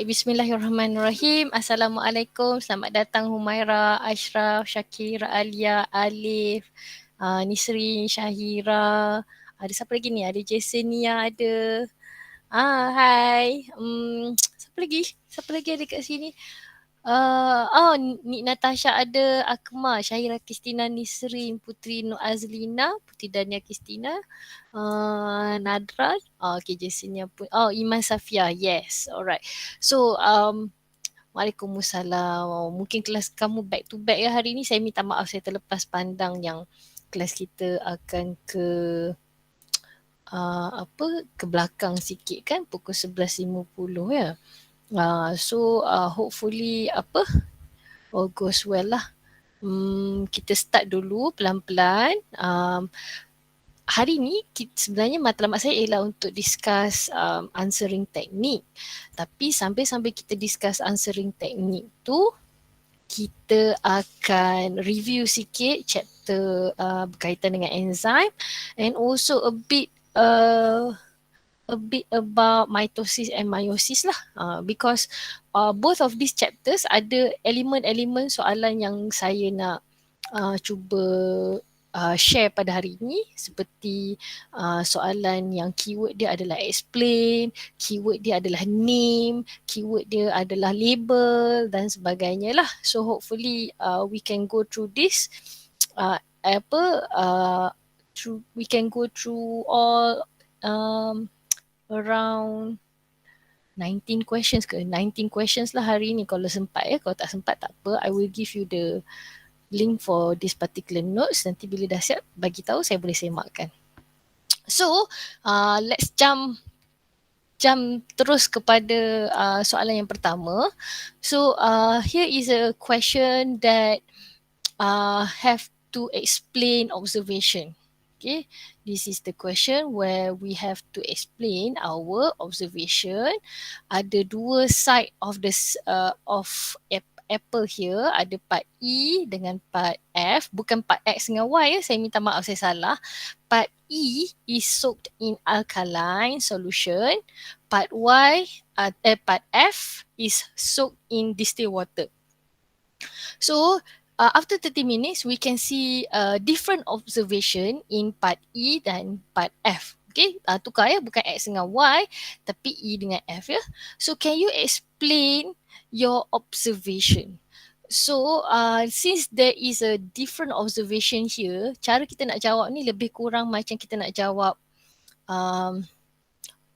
Bismillahirrahmanirrahim. Assalamualaikum. Selamat datang Humaira, Ashraf, Syakira, Alia, Alif, Nisrin, Syahira. Ada siapa lagi ni? Ada Jasenia, ada. Hai. Siapa lagi? Siapa lagi ada kat sini? Nik Natasha ada, Akmal, Syahira Kristina, Nisrin, Putri Nur Azlina, Putri Dania Kristina, Nadra, okay, Jasenia pun, Iman Safia, yes, alright. So, Waalaikumsalam. Mungkin kelas kamu back to back ya hari ni. Saya minta maaf saya terlepas pandang yang kelas kita akan ke belakang sikit kan, pukul 11.50 ya. Hopefully all goes well lah. Kita start dulu pelan-pelan. Hari ni sebenarnya matlamat saya ialah untuk discuss answering technique. Tapi sambil-sambil kita discuss answering technique tu, kita akan review sikit chapter berkaitan dengan enzyme and also a bit about mitosis and meiosis lah, because both of these chapters ada elemen-elemen soalan yang saya nak cuba share pada hari ini, seperti soalan yang keyword dia adalah explain, keyword dia adalah name, keyword dia adalah label dan sebagainya lah. So hopefully we can go through this we can go through all around 19 questions ke? 19 questions lah hari ni kalau sempat ya. Kalau tak sempat tak apa. I will give you the link for this particular notes. Nanti bila dah siap bagi tahu saya boleh semakkan. So, let's jump terus kepada soalan yang pertama. So, here is a question that have to explain observation. Okay, this is the question where we have to explain our observation. Ada dua side of apple here, ada part E dengan part F, bukan part X dengan Y ya, saya minta maaf saya salah. Part E is soaked in alkaline solution, part F is soaked in distilled water. So after 30 minutes, we can see different observation in part E dan part F. Okay, tukar ya, bukan X dengan Y, tapi E dengan F ya. So can you explain your observation? So since there is a different observation here, cara kita nak jawab ni lebih kurang macam kita nak jawab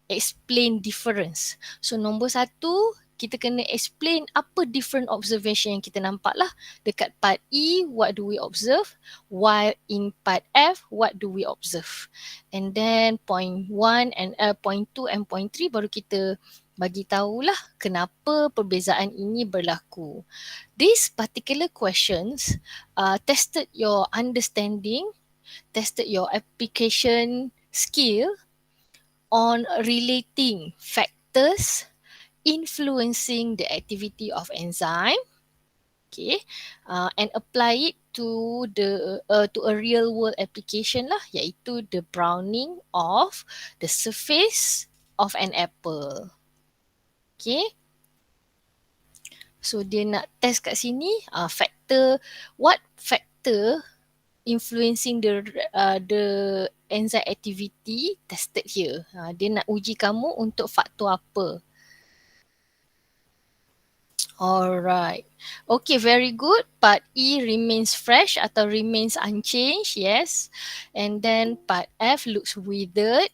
explain difference. So nombor satu, kita kena explain apa different observation yang kita nampak lah. Dekat part E, what do we observe? While in part F, what do we observe? And then point 1 and point 2 and point 3 baru kita bagi tahulah kenapa perbezaan ini berlaku. These particular questions tested your understanding, tested your application skill on relating factors influencing the activity of enzyme, okay, and apply it to a real world application lah, iaitu the browning of the surface of an apple. Okay, so dia nak test kat sini what factor influencing the enzyme activity tested here. Dia nak uji kamu untuk faktor apa. Alright. Okay, very good. Part E remains fresh atau remains unchanged, yes. And then part F looks withered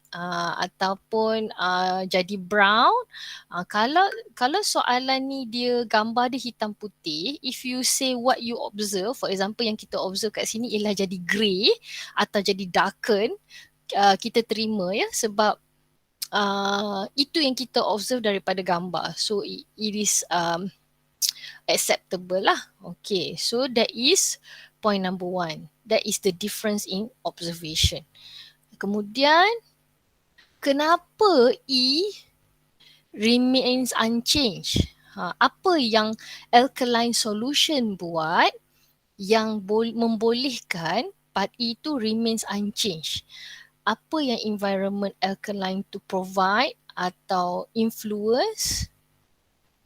ataupun jadi brown. Kalau soalan ni dia gambar dia hitam putih, if you say what you observe, for example yang kita observe kat sini ialah jadi grey atau jadi darken, kita terima ya, sebab itu yang kita observe daripada gambar. So it is acceptable lah. Okay, so that is point number 1. That is the difference in observation. Kemudian, kenapa E remains unchanged? Apa yang alkaline solution buat yang membolehkan part E itu remains unchanged? Apa yang environment alkaline to provide atau influence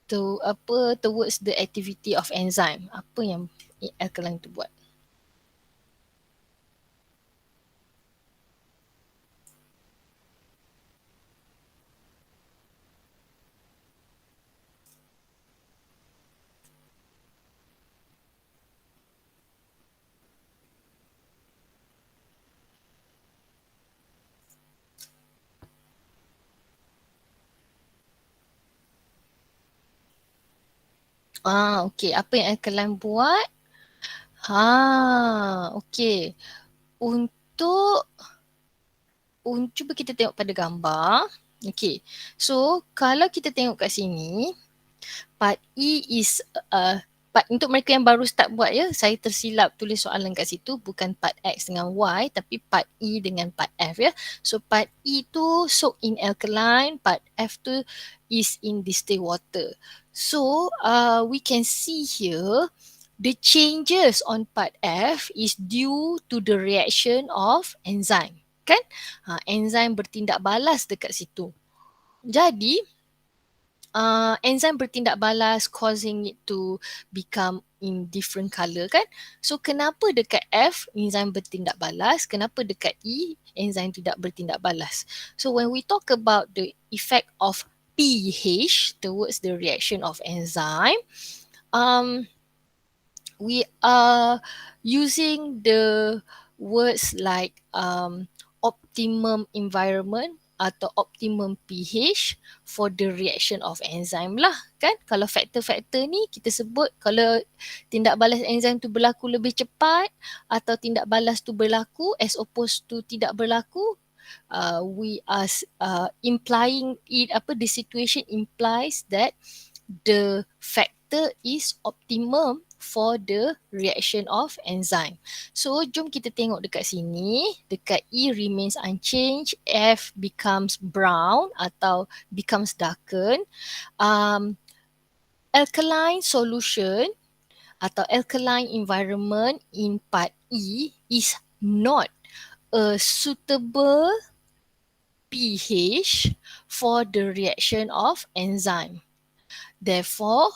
towards the activity of enzyme. Apa yang alkaline tu buat? Okey. Apa yang alkaline buat? Okey. Untuk cuba kita tengok pada gambar. Okey. So, kalau kita tengok kat sini, part E is part untuk mereka yang baru start buat ya, saya tersilap tulis soalan kat situ, bukan part X dengan Y tapi part E dengan part F ya. So part E tu soak in alkaline, part F tu is in distilled water. So we can see here the changes on part F is due to the reaction of enzyme. Kan? Enzyme bertindak balas dekat situ. Jadi enzyme bertindak balas causing it to become in different color kan. So kenapa dekat F enzyme bertindak balas, kenapa dekat E enzyme tidak bertindak balas. So when we talk about the effect of pH towards the reaction of enzyme, we are using the words like optimum environment atau optimum pH for the reaction of enzyme lah kan. Kalau faktor-faktor ni kita sebut kalau tindak balas enzyme tu berlaku lebih cepat atau tindak balas tu berlaku as opposed to tidak berlaku, we are implying it the situation implies that the factor is optimum for the reaction of enzyme. So jom kita tengok dekat sini, dekat E remains unchanged, F becomes brown atau becomes darkened. Alkaline solution atau alkaline environment in part E is not a suitable pH for the reaction of enzyme. Therefore,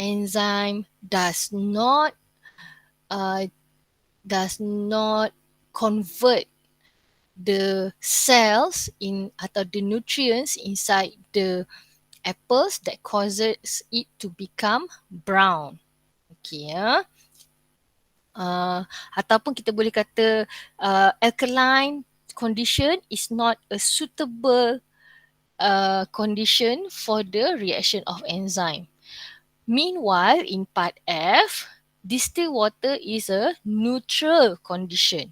enzyme does not convert the cells in atau the nutrients inside the apples that causes it to become brown. Okay ya. Ataupun kita boleh kata alkaline condition is not a suitable condition for the reaction of enzyme. Meanwhile, in part F, distilled water is a neutral condition.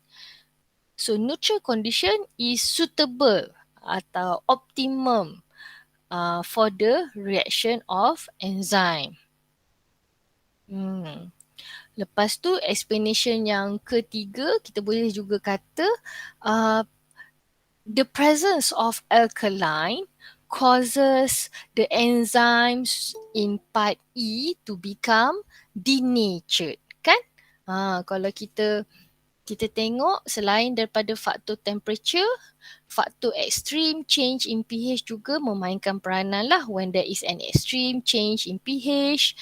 So neutral condition is suitable atau optimum for the reaction of enzyme. Lepas tu explanation yang ketiga, kita boleh juga kata the presence of alkaline causes the enzymes in part E to become denatured, kan? Kalau kita tengok selain daripada faktor temperature, faktor extreme change in pH juga memainkan peranan lah. When there is an extreme change in pH,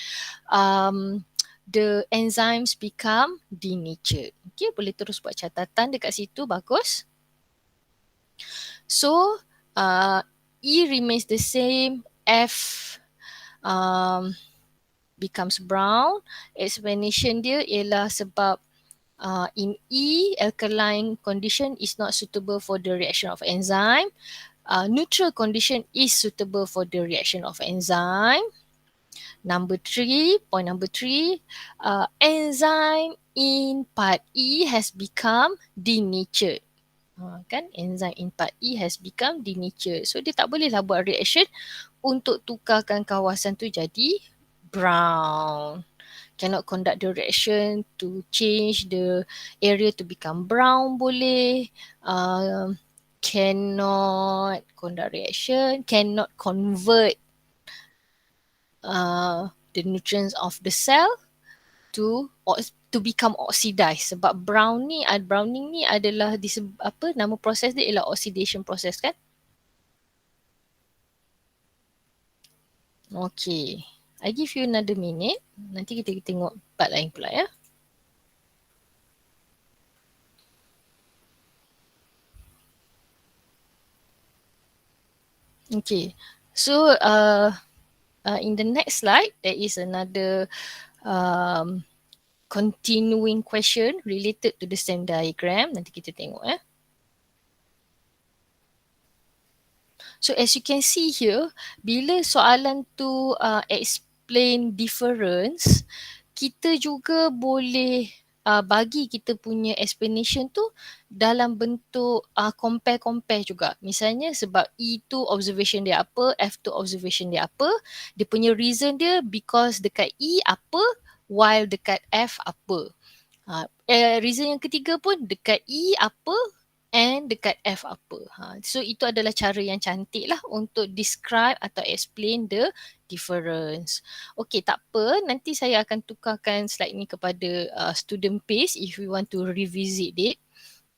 the enzymes become denatured. Okay, boleh terus buat catatan dekat situ, bagus. So, E remains the same, F becomes brown. Explanation dia ialah sebab in E, alkaline condition is not suitable for the reaction of enzyme. Neutral condition is suitable for the reaction of enzyme. Point number 3, enzyme in part E has become denatured. Kan enzyme in part E has become denatured. So dia tak bolehlah buat reaction untuk tukarkan kawasan tu jadi brown. Cannot conduct the reaction to change the area to become brown boleh. Cannot conduct reaction, cannot convert the nutrients of the cell to become oxidized. Sebab browning ni adalah nama proses dia ialah oxidation process kan. Okay. I give you another minute. Nanti kita tengok part lain pula ya. Okay. So in the next slide, there is another continuing question related to the same diagram. Nanti kita tengok ya. So as you can see here, bila soalan tu explain difference, kita juga boleh bagi kita punya explanation tu dalam bentuk compare-compare juga. Misalnya sebab E tu observation dia apa, F tu observation dia apa, dia punya reason dia because dekat E apa while dekat F apa. Reason yang ketiga pun dekat E apa and dekat F apa. So itu adalah cara yang cantik lah untuk describe atau explain the difference. Okay, tak apa. Nanti saya akan tukarkan slide ni kepada student pace if we want to revisit it.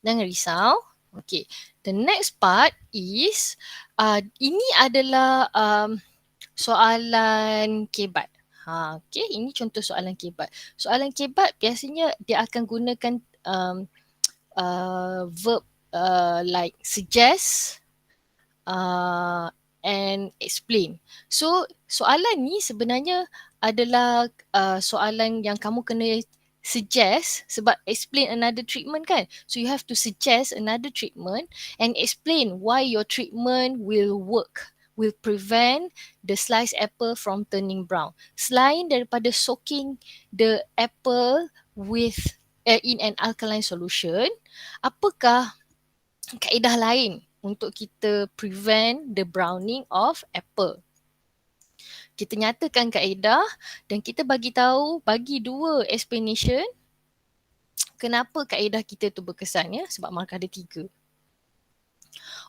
Jangan risau. Okay, the next part is ini adalah soalan kebat. Okay, ini contoh soalan kebat. Soalan kebat biasanya dia akan gunakan verb like suggest and explain. So soalan ni sebenarnya adalah soalan yang kamu kena suggest sebab explain another treatment kan. So you have to suggest another treatment and explain why your treatment will work, will prevent the sliced apple from turning brown. Selain daripada soaking the apple with in an alkaline solution, apakah kaedah lain untuk kita prevent the browning of apple? Kita nyatakan kaedah dan kita bagi dua explanation kenapa kaedah kita tu berkesan ya, sebab markah ada 3.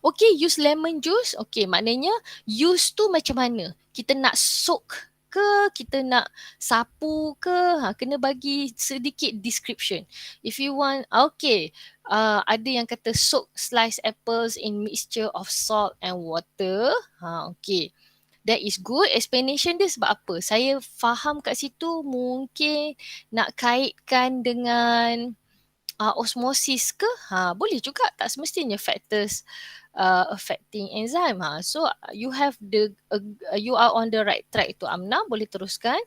Okay, use lemon juice. Okay, maknanya use tu macam mana? Kita nak soak ke, kita nak sapu ke, kena bagi sedikit description. If you want, okay, ada yang kata soak sliced apples in mixture of salt and water. Okay, that is good. Explanation dia sebab apa? Saya faham kat situ mungkin nak kaitkan dengan osmosis ke? Boleh juga, tak semestinya factors affecting enzyme. So you have you are on the right track tu Amna, boleh teruskan.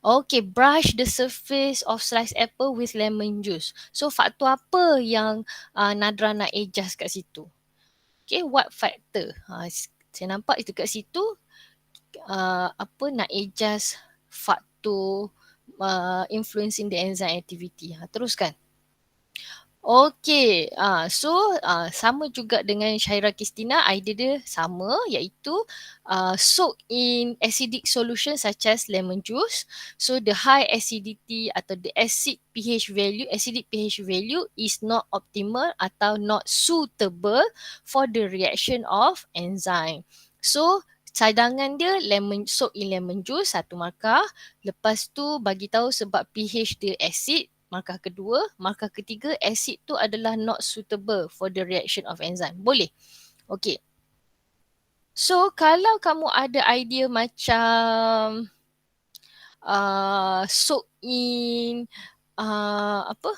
Okay, brush the surface of sliced apple with lemon juice. So faktor apa yang Nadra nak adjust kat situ? Okay, what factor? Saya nampak itu kat situ apa nak adjust faktor influencing the enzyme activity. Teruskan. Okay, so sama juga dengan Syaira Kristina, idea dia sama iaitu soak in acidic solution such as lemon juice. So the high acidity atau the acidic pH value is not optimal atau not suitable for the reaction of enzyme. So cadangan dia soak in lemon juice 1 markah. Lepas tu bagi tahu sebab pH dia acid, markah kedua. Markah ketiga, acid tu adalah not suitable for the reaction of enzyme. Boleh? Okay. So kalau kamu ada idea macam soak in apa?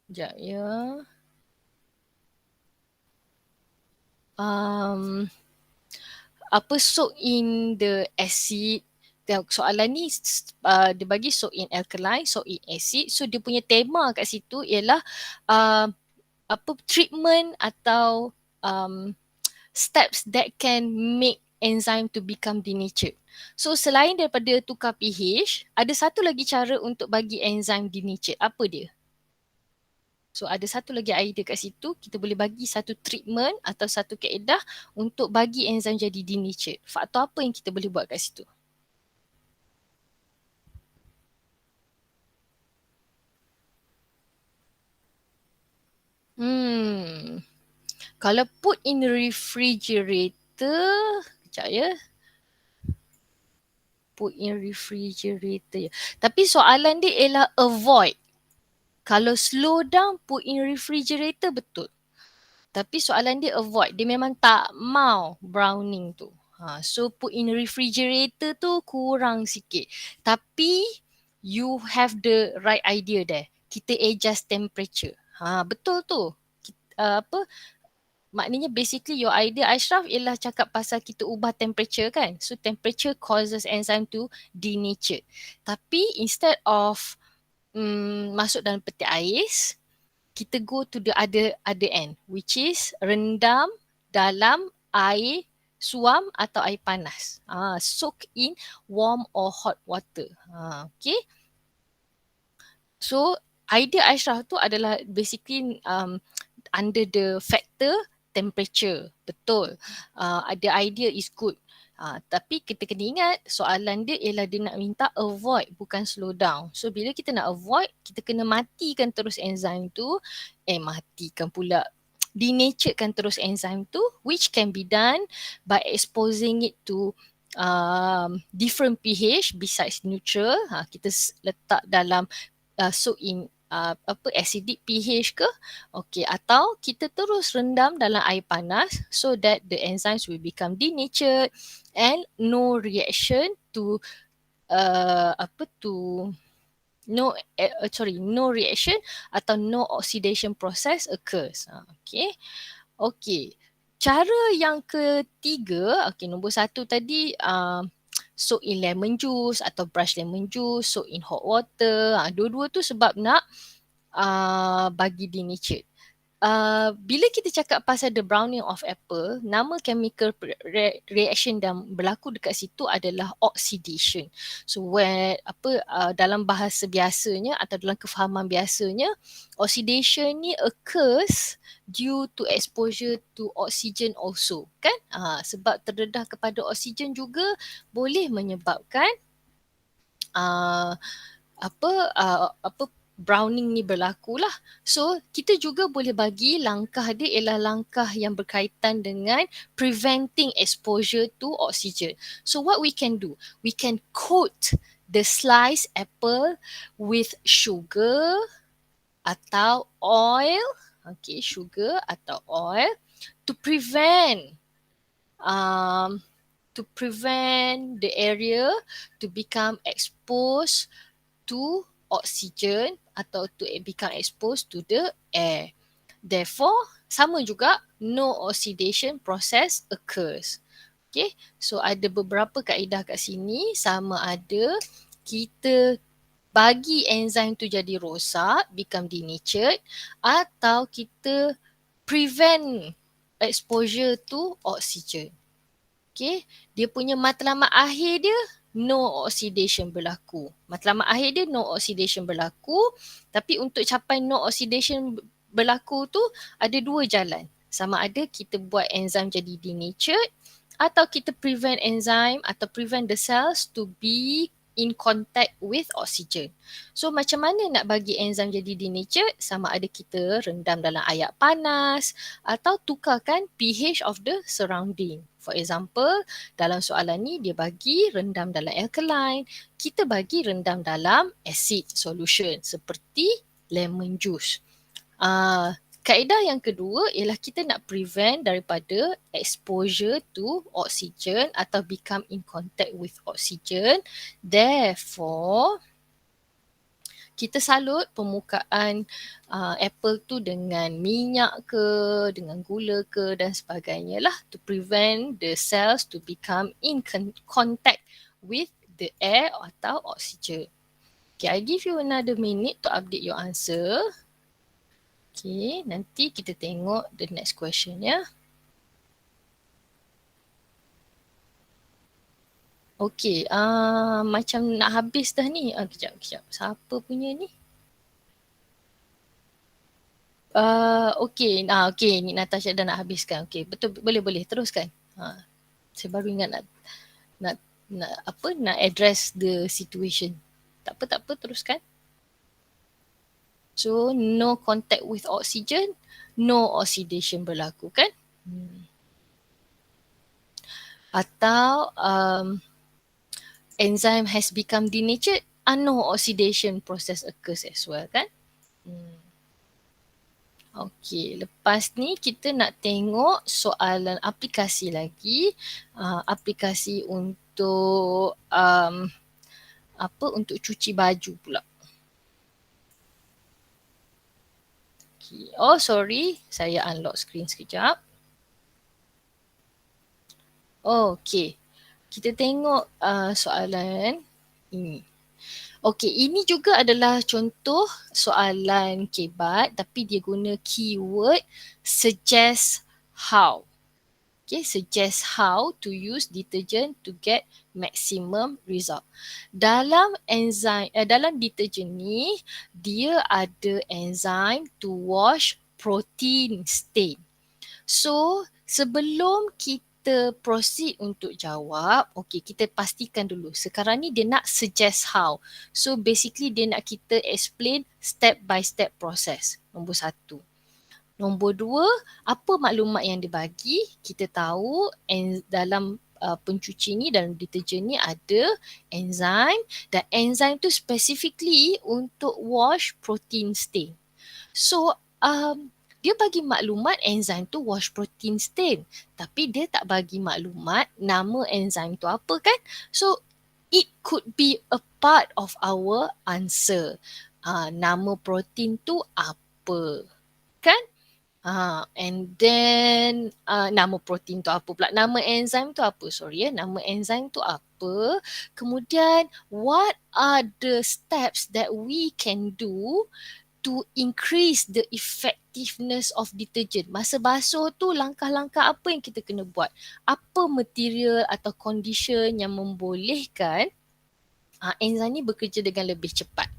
Sekejap ya. Apa soak in the acid? Soalan ni dia bagi soak in alkaline, soak in acid. So dia punya tema kat situ ialah apa treatment atau steps that can make enzyme to become denatured. So selain daripada tukar pH, ada satu lagi cara untuk bagi enzyme denatured. Apa dia? So ada satu lagi idea kat situ, kita boleh bagi satu treatment atau satu kaedah untuk bagi enzim jadi denatured. Faktor apa yang kita boleh buat kat situ? Kalau put in refrigerator, kejap ya. Put in refrigerator. Tapi soalan dia ialah avoid. Kalau slow down, put in refrigerator betul. Tapi soalan dia avoid. Dia memang tak mau browning tu. So put in refrigerator tu kurang sikit. Tapi you have the right idea there. Kita adjust temperature. Betul tu. Apa maknanya basically your idea Ashraf ialah cakap pasal kita ubah temperature kan. So temperature causes enzyme to denature. Tapi instead of masuk dalam peti ais, kita go to the other end, which is rendam dalam air suam atau air panas. Soak in warm or hot water. Okay. So idea Ashraf tu adalah basically under the factor temperature. Betul. The idea is good. Tapi kita kena ingat soalan dia ialah dia nak minta avoid bukan slow down. So bila kita nak avoid, kita kena matikan terus enzim tu. Matikan pula. Denaturekan terus enzim tu, which can be done by exposing it to different pH besides neutral. Kita letak dalam soak in acidic pH ke, okay, atau kita terus rendam dalam air panas so that the enzymes will become denatured and no reaction to no reaction atau no oxidation process occurs. Okay. Cara yang ketiga, nombor 1 tadi soak in lemon juice atau brush lemon juice, soak in hot water. Dua-dua tu sebab nak bagi denatured. Bila kita cakap pasal the browning of apple, nama chemical reaction yang berlaku dekat situ adalah oxidation. So dalam bahasa biasanya atau dalam kefahaman biasanya, oxidation ni occurs due to exposure to oxygen also, kan? Sebab terdedah kepada oksigen juga boleh menyebabkan browning ni berlaku lah. So kita juga boleh bagi langkah dia ialah langkah yang berkaitan dengan preventing exposure to oxygen. So what we can do? We can coat the sliced apple with sugar atau oil. Okay, sugar atau oil to prevent the area to become exposed to oxygen atau to become exposed to the air. Therefore, sama juga no oxidation process occurs. Okay, so ada beberapa kaedah kat sini, sama ada kita bagi enzim tu jadi rosak, become denatured, atau kita prevent exposure to oxygen. Okay, dia punya matlamat akhir dia no oxidation berlaku. Matlamat akhir dia no oxidation berlaku, tapi untuk capai no oxidation berlaku tu ada dua jalan. Sama ada kita buat enzim jadi denatured atau kita prevent enzim atau prevent the cells to be in contact with oxygen. So macam mana nak bagi enzim jadi denatured? Sama ada kita rendam dalam air panas atau tukarkan pH of the surrounding. For example, dalam soalan ni dia bagi rendam dalam alkaline, kita bagi rendam dalam acid solution seperti lemon juice. Kaedah yang kedua ialah kita nak prevent daripada exposure to oxygen atau become in contact with oxygen. Therefore, kita salut permukaan apple tu dengan minyak ke, dengan gula ke dan sebagainya lah to prevent the cells to become in contact with the air atau oxygen. Okay, I give you another minute to update your answer. Okay, nanti kita tengok the next question ya. Okay, macam nak habis dah ni. Kejap. Siapa punya ni? Okay, ni Natasha dah nak habiskan. Okay, betul, boleh teruskan. Saya baru ingat nak address the situation. Tak apa, teruskan. So, no contact with oxygen, no oxidation berlaku kan? Atau enzyme has become denatured, no oxidation process occurs as well kan? Okey, lepas ni kita nak tengok soalan aplikasi lagi. Aplikasi untuk untuk cuci baju pula. Okay. Oh sorry, saya unlock screen sekejap. Okey, kita tengok soalan ini. Okey, ini juga adalah contoh soalan kebat tapi dia guna keyword suggest how. Okay, suggest how to use detergent to get maximum result. Dalam dalam detergent ni, dia ada enzyme to wash protein stain. So, sebelum kita proceed untuk jawab, okay, kita pastikan dulu. Sekarang ni dia nak suggest how. So, basically dia nak kita explain step by step process. Nombor 1. Nombor 2, apa maklumat yang dibagi? Kita tahu dalam pencuci ni, dalam deterjen ni ada enzim dan enzim tu specifically untuk wash protein stain. So dia bagi maklumat enzim tu wash protein stain, tapi dia tak bagi maklumat nama enzim tu apa kan? So it could be a part of our answer. Nama protein tu apa? Kan? And then nama protein tu apa pula? Nama enzim tu apa? Nama enzim tu apa? Kemudian what are the steps that we can do to increase the effectiveness of detergent? Masa basuh tu langkah-langkah apa yang kita kena buat? Apa material atau condition yang membolehkan enzim ni bekerja dengan lebih cepat?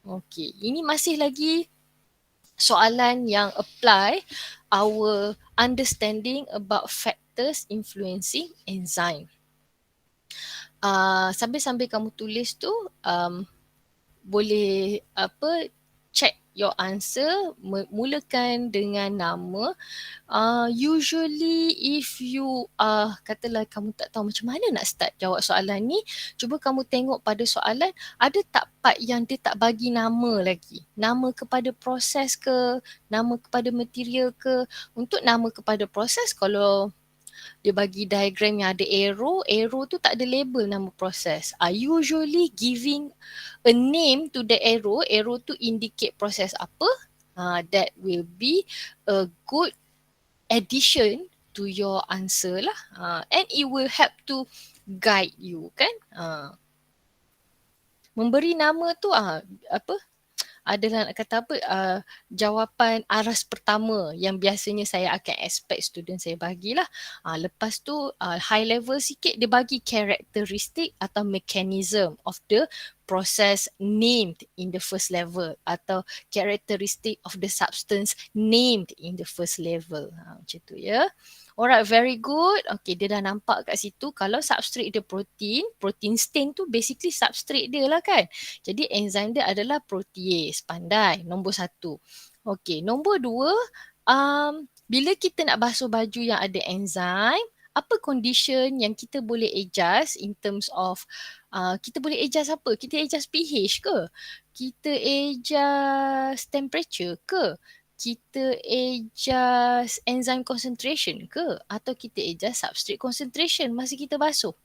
Okey, ini masih lagi soalan yang apply our understanding about factors influencing enzyme. Sambil-sambil kamu tulis tu, boleh check your answer, mulakan dengan nama. Usually if you katalah kamu tak tahu macam mana nak start jawab soalan ni, cuba kamu tengok pada soalan ada tak part yang dia tak bagi nama lagi. Nama kepada proses ke, nama kepada material ke. Untuk nama kepada proses, kalau dia bagi diagram yang ada arrow tu tak ada label nama proses. Usually giving a name to the arrow tu indicate proses apa. That will be a good addition to your answer lah. And it will help to guide you kan. Memberi nama tu adalah nak kata jawapan aras pertama yang biasanya saya akan expect student saya bagilah. Lepas tu high level sikit dia bagi karakteristik atau mechanism of the process named in the first level atau characteristic of the substance named in the first level. Macam tu ya. Alright, very good. Okay, dia dah nampak kat situ kalau substrate dia protein stain tu basically substrate dia lah kan. Jadi enzim dia adalah protease. Pandai. Nombor 1. Okay, nombor 2, bila kita nak basuh baju yang ada enzim, apa condition yang kita boleh adjust in terms of kita boleh adjust apa? Kita adjust pH ke? Kita adjust temperature ke? Kita adjust enzyme concentration ke? Atau kita adjust substrate concentration masa kita basuh?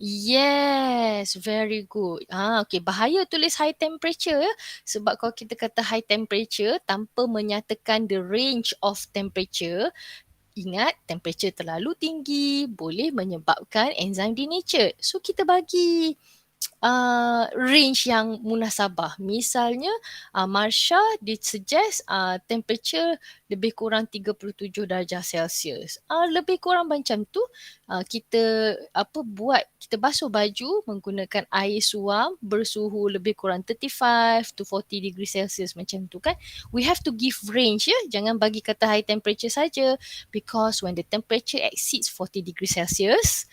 Yes, very good. Okay, bahaya tulis high temperature ya. Sebab kalau kita kata high temperature tanpa menyatakan the range of temperature, ingat temperature terlalu tinggi boleh menyebabkan enzim denatured. So kita bagi range yang munasabah. Misalnya Marsha dia suggest temperature lebih kurang 37 darjah Celsius. Lebih kurang macam tu kita kita basuh baju menggunakan air suam bersuhu lebih kurang 35 to 40 degree Celsius macam tu kan. We have to give range ya. Jangan bagi kata high temperature saja, because when the temperature exceeds 40 degree Celsius,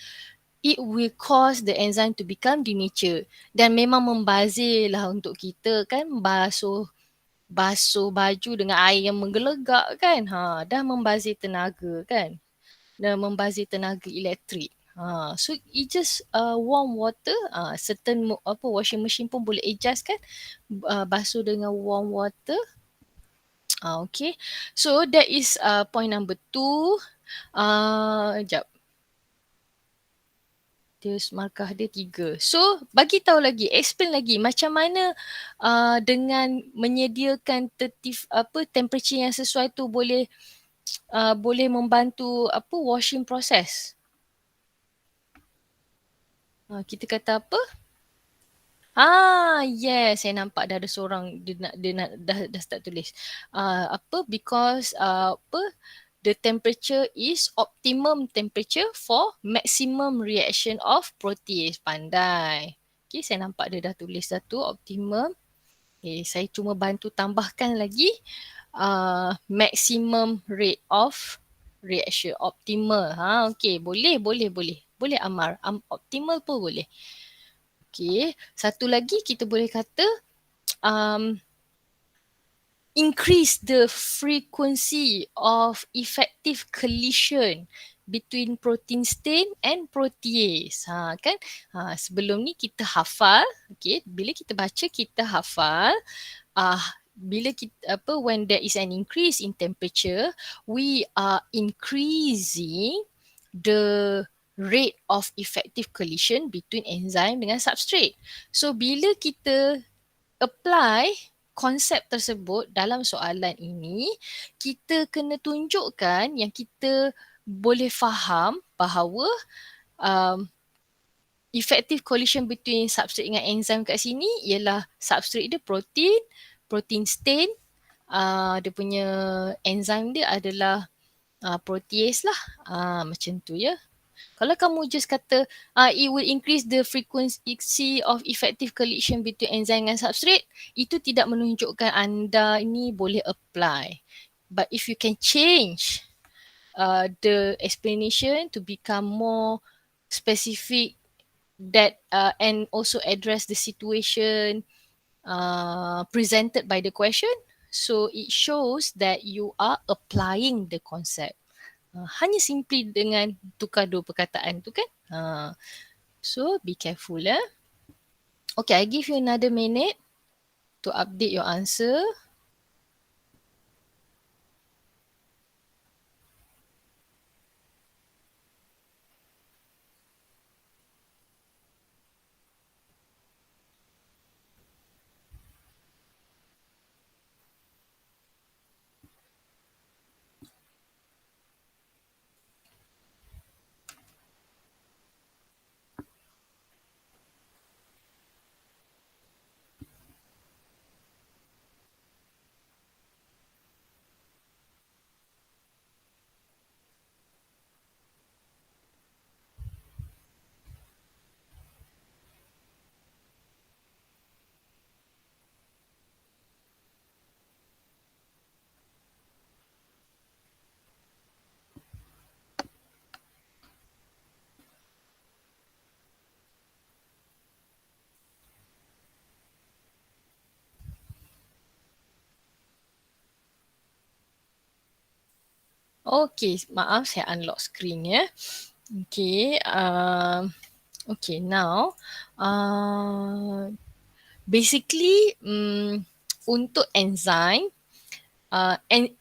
it will cause the enzyme to become denatured. Dan memang membazir lah untuk kita kan basuh baju dengan air yang menggelegak kan. Dah membazir tenaga kan. Dah membazir tenaga elektrik. So it just warm water. Certain washing machine pun boleh adjust kan. Basuh dengan warm water. Okay. So that is point number 2. Sekejap. Markah dia 3. So bagi tahu lagi, explain lagi macam mana dengan menyediakan temperature yang sesuai tu boleh membantu washing process. Kita kata apa? Yes, saya nampak dah ada seorang dah start tulis. Because the temperature is optimum temperature for maximum reaction of protease. Pandai. Okay, saya nampak dia dah tulis satu optimum. Okay, saya cuma bantu tambahkan lagi maximum rate of reaction. Optimal. Okay, boleh. Boleh Amar. Optimal pun boleh. Okay, satu lagi kita boleh kata um, increase the frequency of effective collision between protein stain and protease. Kan? Sebelum ni kita hafal, okay, bila kita baca kita hafal, bila kita when there is an increase in temperature, we are increasing the rate of effective collision between enzyme dengan substrate. So bila kita apply konsep tersebut dalam soalan ini, kita kena tunjukkan yang kita boleh faham bahawa effective collision between substrate dengan enzyme kat sini ialah substrate dia protein stain, dia punya enzyme dia adalah protease lah, macam tu ya. Kalau kamu just kata it will increase the frequency of effective collision between enzyme dan substrate, itu tidak menunjukkan anda ini boleh apply. But if you can change the explanation to become more specific that and also address the situation presented by the question, so it shows that you are applying the concept. Hanya simply dengan tukar dua perkataan tu kan. So be careful . Okay, I give you another minute to update your answer. Okay, maaf saya unlock screen ya. Okay, okay now basically untuk enzyme,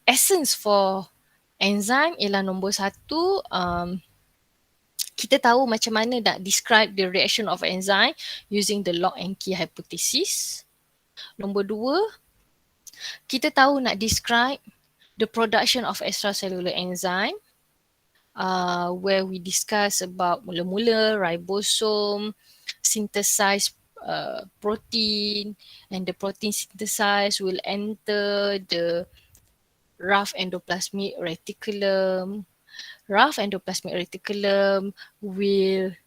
essence for enzyme ialah nombor 1, kita tahu macam mana nak describe the reaction of enzyme using the lock and key hypothesis. Nombor 2, kita tahu nak describe the production of extracellular enzyme, where we discuss about mula-mula ribosome synthesize protein, and the protein synthesized will enter the rough endoplasmic reticulum. Rough endoplasmic reticulum will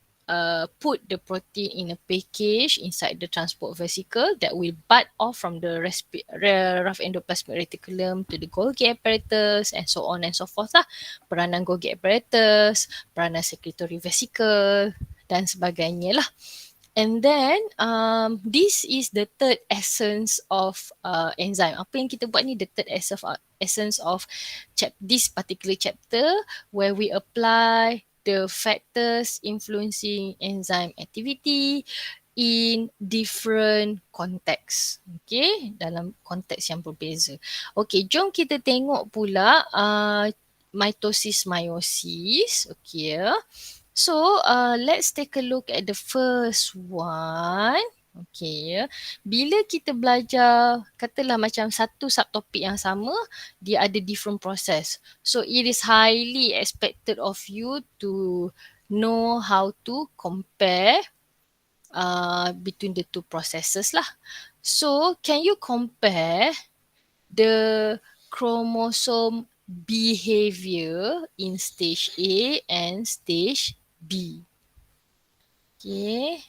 put the protein in a package inside the transport vesicle that will bud off from the rough endoplasmic reticulum to the Golgi apparatus and so on and so forth lah. Peranan Golgi apparatus, peranan secretory vesicle dan sebagainya lah. And then this is the third essence of enzyme. Apa yang kita buat ni, the third essence of this particular chapter, where we apply the factors influencing enzyme activity in different context. Okay, dalam konteks yang berbeza. Okay, jom kita tengok pula mitosis meiosis. Okay, so let's take a look at the first one. Okay, bila kita belajar, katalah macam satu subtopik yang sama, dia ada different process. So it is highly expected of you to know how to compare between the two processes lah. So can you compare the chromosome behavior in stage A and stage B? Okay.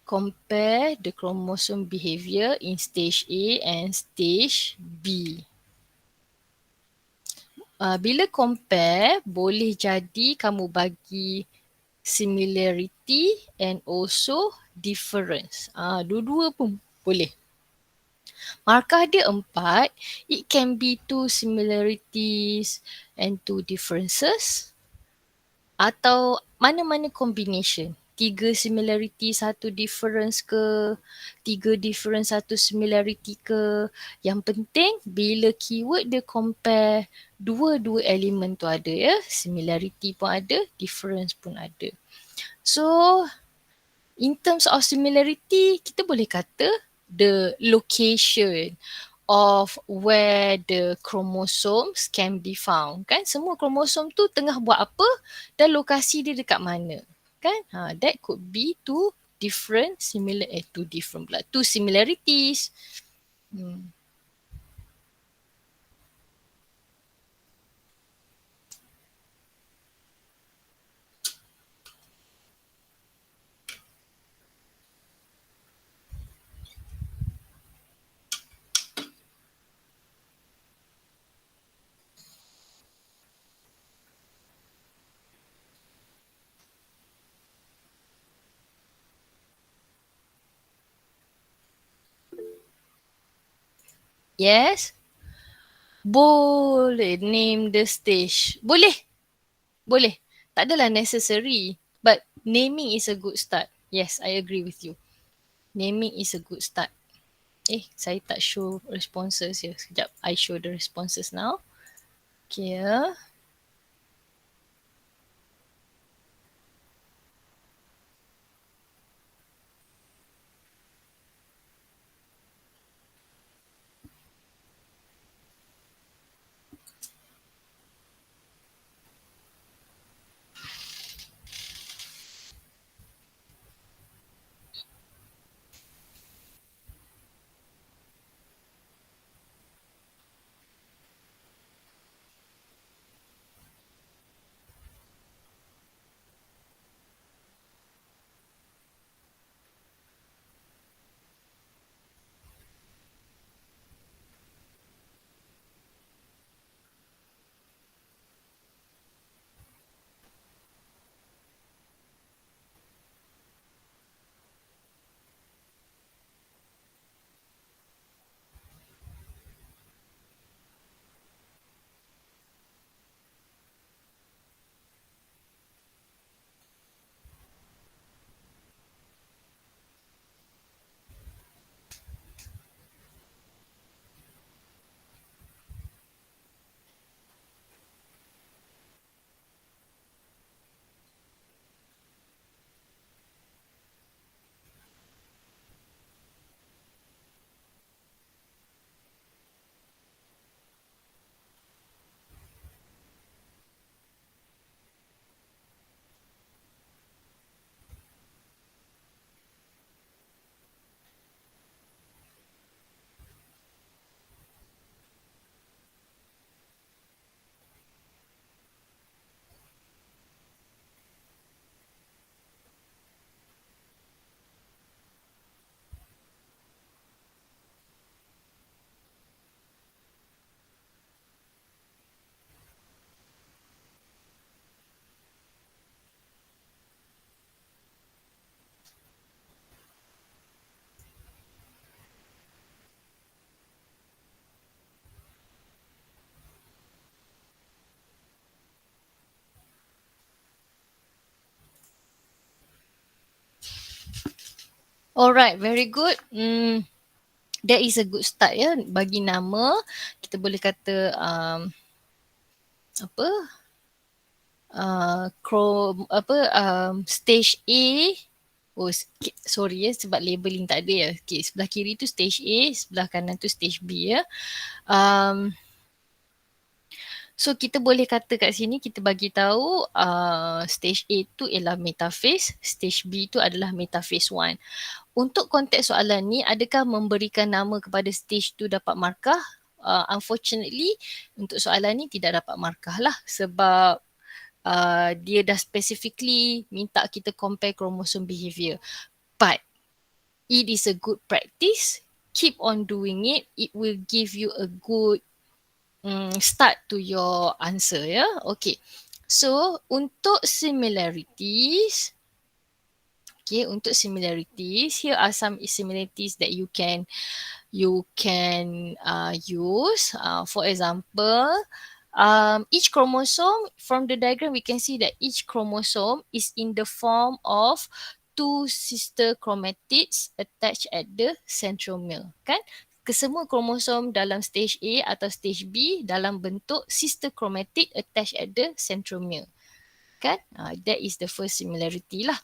Compare the chromosome behavior in stage A and stage B. Bila compare, boleh jadi kamu bagi similarity and also difference. Dua-dua pun boleh. Markah dia 4, it can be 2 similarities and 2 differences atau mana-mana combination. 3 similarity, 1 difference ke, 3 difference, 1 similarity ke. Yang penting bila keyword dia compare, dua-dua elemen tu ada ya. Similarity pun ada, difference pun ada. So in terms of similarity, kita boleh kata the location of where the chromosomes can be found. Kan semua kromosom tu tengah buat apa dan lokasi dia dekat mana. Kan? That could be two similarities. Yes? Boleh name the stage. Boleh. Boleh. Tak adalah necessary. But naming is a good start. Yes, I agree with you. Naming is a good start. Saya tak show responses ya. Sekejap, I show the responses now. Okay. Alright, very good. That is a good start ya. Bagi nama, kita boleh kata apa? Stage A. Oh, sorry ya sebab labeling tak ada ya. Okay, sebelah kiri tu stage A, sebelah kanan tu stage B ya. So kita boleh kata kat sini kita bagi tahu stage A tu ialah metaphase, stage B tu adalah metaphase 1. Untuk konteks soalan ni, adakah memberikan nama kepada stage tu dapat markah? Unfortunately, untuk soalan ni tidak dapat markah lah sebab dia dah specifically minta kita compare chromosome behavior. But it is a good practice. Keep on doing it. It will give you a good start to your answer ya. Okay. So untuk similarities, untuk similarities, here are some similarities that you can use. For example, each chromosome, from the diagram we can see that each chromosome is in the form of two sister chromatids attached at the centromere, kan? Kesemua kromosom dalam stage A atau stage B dalam bentuk sister chromatid attached at the centromere, kan? That is the first similarity lah.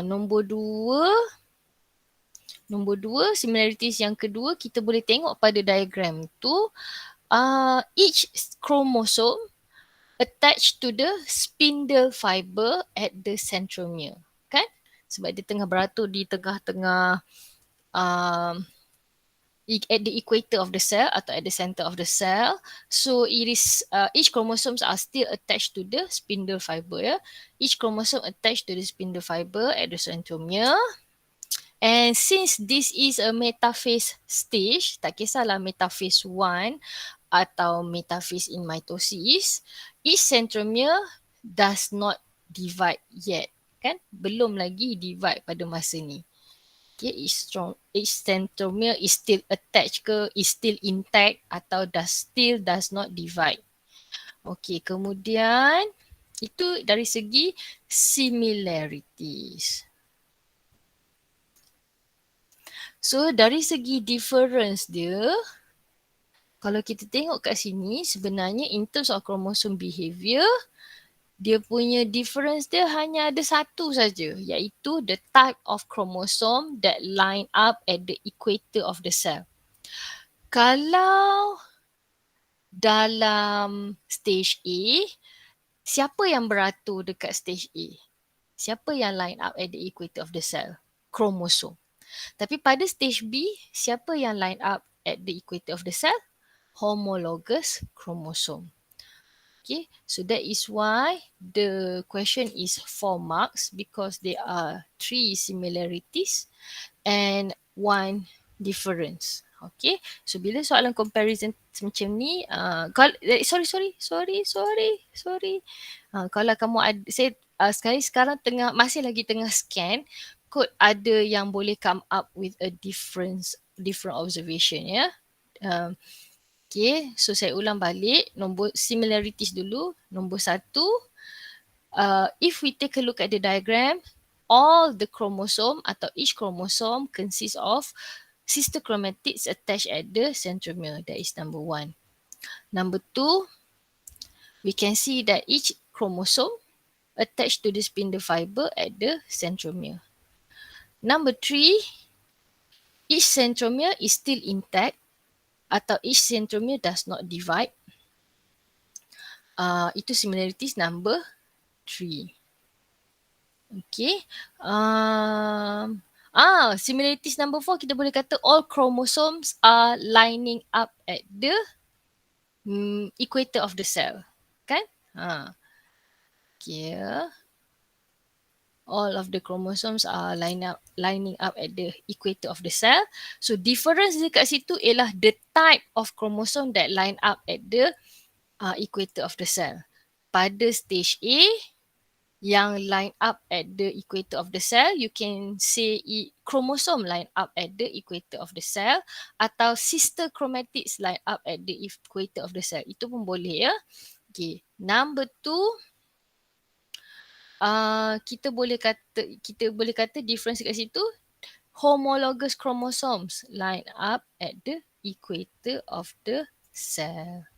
Nombor dua, similarities yang kedua, kita boleh tengok pada diagram tu, each chromosome attached to the spindle fiber at the centromere, kan? Sebab dia tengah beratur di tengah-tengah at the equator of the cell atau at the center of the cell. So it is each chromosomes are still attached to the spindle fiber ya. Each chromosome attached to the spindle fiber at the centromere. And since this is a metaphase stage, tak kisahlah metaphase 1 atau metaphase in mitosis, each centromere does not divide yet, kan? Belum lagi divide pada masa ni. Okay, each centromere is still attached ke, is still intact atau does not divide. Okay, kemudian itu dari segi similarities. So dari segi difference dia, kalau kita tengok kat sini, sebenarnya in terms of chromosome behavior, dia punya difference dia hanya ada satu saja, iaitu the type of chromosome that line up at the equator of the cell. Kalau dalam stage A, siapa yang beratur dekat stage A? Siapa yang line up at the equator of the cell? Chromosome. Tapi pada stage B, siapa yang line up at the equator of the cell? Homologous chromosome. Okay, so that is why the question is 4 marks because there are 3 similarities and 1 difference. Okay, so bila soalan comparison macam ni, kalau kamu ada, saya sekarang masih lagi tengah scan, kot ada yang boleh come up with a different observation ya. Okay, so saya ulang balik, nombor similarities dulu. Nombor 1, if we take a look at the diagram, all the chromosome atau each chromosome consists of sister chromatids attached at the centromere. That is number 1. Number 2, we can see that each chromosome attached to the spindle fiber at the centromere. Number 3, each centromere is still intact atau each centromere does not divide. Itu similarities number 3. Okay. Similarities number 4, kita boleh kata all chromosomes are lining up at the equator of the cell. Kan? Okay. All of the chromosomes are lining up at the equator of the cell. So difference dekat situ ialah the type of chromosome that line up at the equator of the cell. Pada stage A, yang line up at the equator of the cell, you can say chromosome line up at the equator of the cell atau sister chromatids line up at the equator of the cell. Itu pun boleh ya. Okay. Number 2, kita boleh kata difference kat situ, homologous chromosomes line up at the equator of the cell.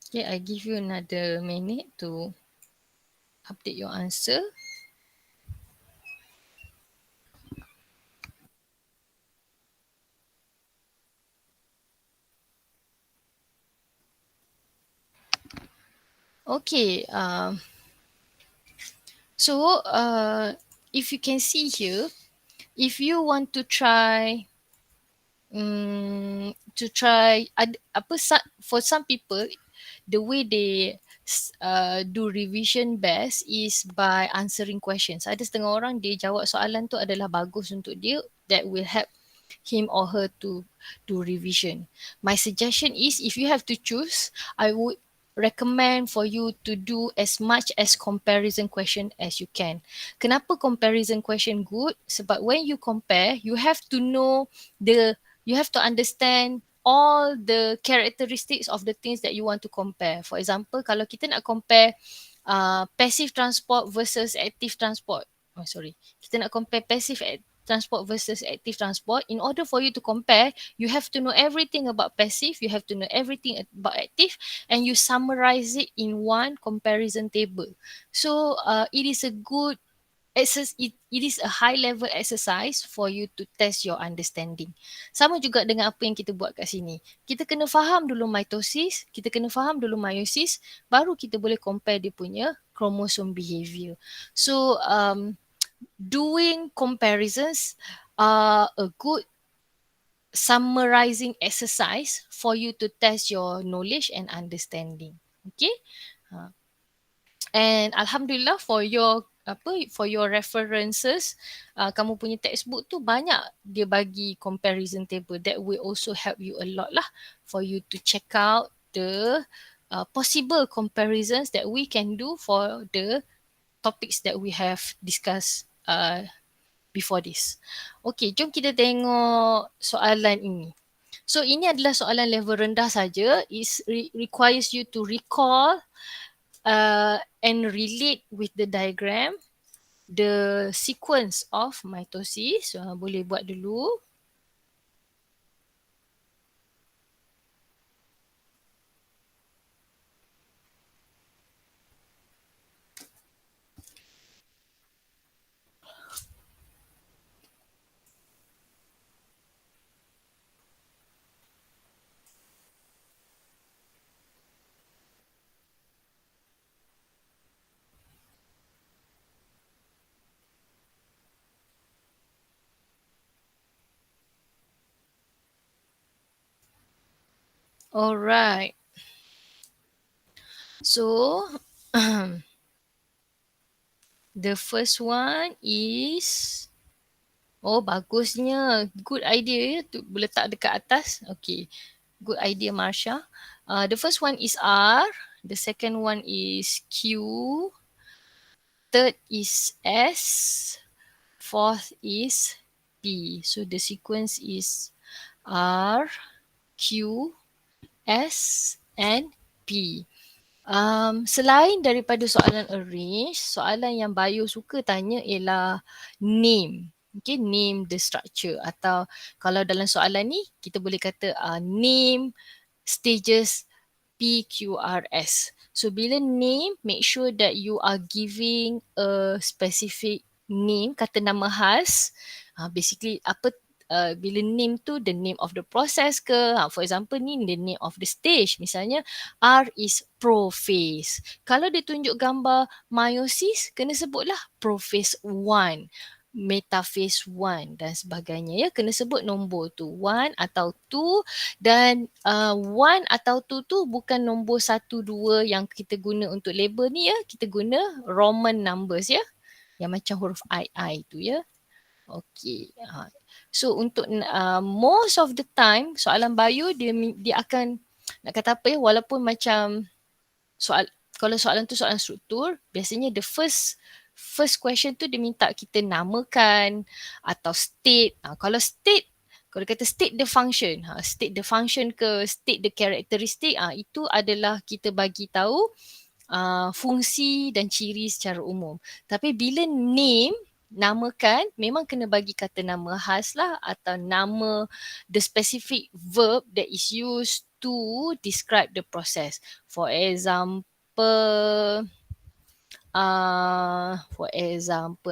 Okay, I give you another minute to update your answer. Okay, so if you can see here, if you want to try for some people, the way they do revision best is by answering questions. Ada setengah orang dia jawab soalan tu adalah bagus untuk dia, that will help him or her to do revision. My suggestion is, if you have to choose, I would recommend for you to do as much as comparison question as you can. Kenapa comparison question good? Sebab when you compare, you have to know you have to understand all the characteristics of the things that you want to compare. For example, kalau kita nak compare passive transport versus active transport. Kita nak compare passive transport versus active transport. In order for you to compare, you have to know everything about passive, you have to know everything about active, and you summarize it in one comparison table. So it is a good it is a high level exercise for you to test your understanding. Sama juga dengan apa yang kita buat kat sini. Kita kena faham dulu mitosis, kita kena faham dulu meiosis, baru kita boleh compare dia punya chromosome behavior. So doing comparisons are a good summarizing exercise for you to test your knowledge and understanding. Okay? And Alhamdulillah for your references, kamu punya textbook tu banyak dia bagi comparison table that will also help you a lot lah for you to check out the possible comparisons that we can do for the topics that we have discussed before this. Okay, jom kita tengok soalan ini. So ini adalah soalan level rendah saja. It requires you to recall and relate with the diagram the sequence of mitosis. Boleh buat dulu. Alright. So the first one is bagusnya. Good idea ya tu letak dekat atas. Okay. Good idea, Marsha. The first one is R. The second one is Q. Third is S. Fourth is P. So the sequence is R, Q, S and P. Selain daripada soalan arrange, soalan yang bio suka tanya ialah name. Okay, name the structure, atau kalau dalam soalan ni kita boleh kata name stages PQRS. So bila name, make sure that you are giving a specific name, kata nama khas. Basically bila name tu the name of the process ke, for example ni the name of the stage, misalnya R is prophase. Kalau dia tunjuk gambar meiosis, kena sebutlah prophase 1, metaphase 1 dan sebagainya ya, kena sebut nombor tu 1 atau 2, dan 1 atau 2 tu bukan nombor 1 2 yang kita guna untuk label ni ya, kita guna Roman numbers ya, yang macam huruf I tu ya. Okay. So untuk most of the time soalan bio dia akan nak kata apa ya, walaupun macam kalau soalan tu soalan struktur, biasanya the first question tu dia minta kita namakan atau state. Kalau state, kalau kata state the function, state the function ke state the characteristic, itu adalah kita bagi tahu fungsi dan ciri secara umum. Tapi bila name, namakan, memang kena bagi kata nama khas lah atau nama the specific verb that is used to describe the process. For example,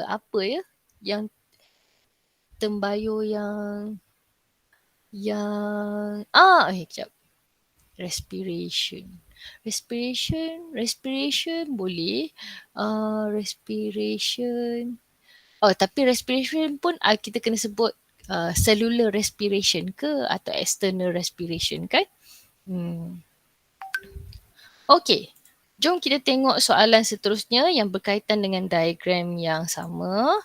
apa ya yang tembayur kejap. Respiration boleh. Respiration. Tapi respiration pun kita kena sebut cellular respiration ke atau external respiration kan? Okey. Jom kita tengok soalan seterusnya yang berkaitan dengan diagram yang sama.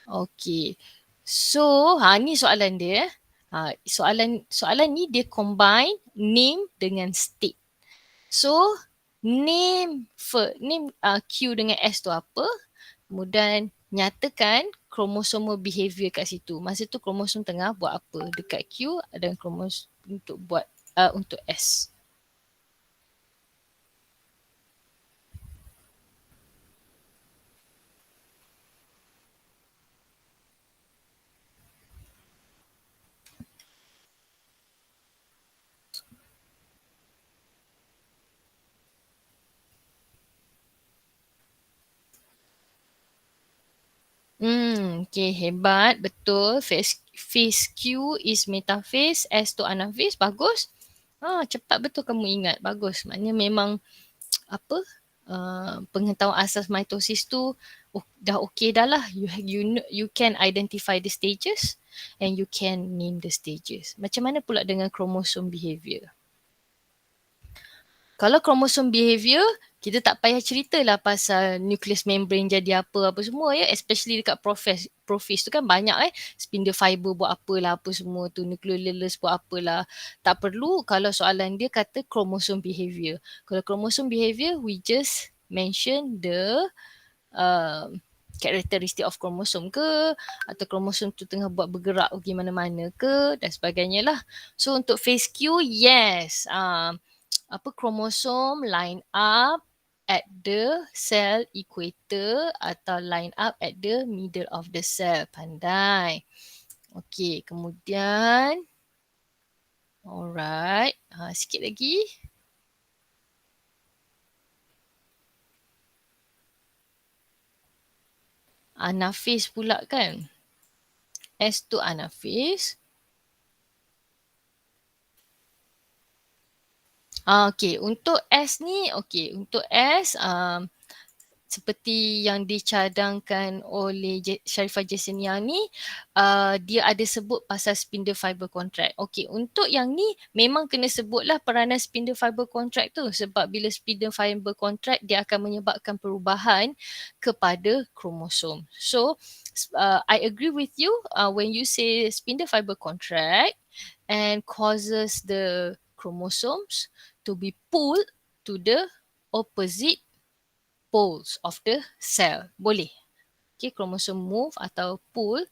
Okey. So, ni soalan dia. Soalan ni dia combine name dengan state. So, name Q dengan S tu apa? Kemudian nyatakan kromosomal behavior kat situ. Masa tu kromosom tengah buat apa dekat Q dan kromosom untuk S. Okay, hebat, betul. Phase Q is metaphase, S tu anaphase, bagus. Cepat betul kamu ingat, bagus. Maknanya memang pengetahuan asas mitosis tu dah okey dah lah. You can identify the stages and you can name the stages. Macam mana pula dengan chromosome behavior? Kalau kromosom behavior, kita tak payah ceritalah pasal nucleus membrane jadi apa semua ya, especially dekat profis tu kan banyak spindle fiber buat apalah apa semua tu, nucleolus buat apalah. Tak perlu kalau soalan dia kata kromosom behavior. Kalau kromosom behavior, we just mention the characteristic of kromosom ke atau kromosom tu tengah buat bergerak pergi mana-mana ke dan sebagainya lah. So untuk phase Q, yes. Kromosom line up at the cell equator atau line up at the middle of the cell. Pandai. Okey, kemudian alright, sikit lagi. Anaphase pula kan. S tu anaphase. Untuk S ni, untuk S seperti yang dicadangkan oleh Sharifah Jasenia ni, dia ada sebut pasal spindle fiber contract. Untuk yang ni memang kena sebutlah peranan spindle fiber contract tu sebab bila spindle fiber contract dia akan menyebabkan perubahan kepada kromosom. So, I agree with you when you say spindle fiber contract and causes the chromosomes to be pulled to the opposite poles of the cell. Boleh. Chromosome move atau pull.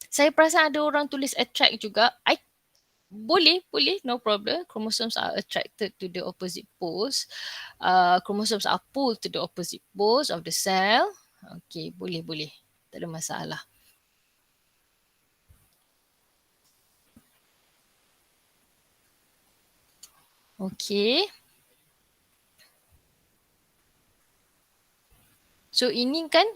Saya perasan ada orang tulis attract juga. Boleh, no problem. Chromosomes are attracted to the opposite poles. Chromosomes are pulled to the opposite poles of the cell. Boleh. Tak ada masalah. So ini kan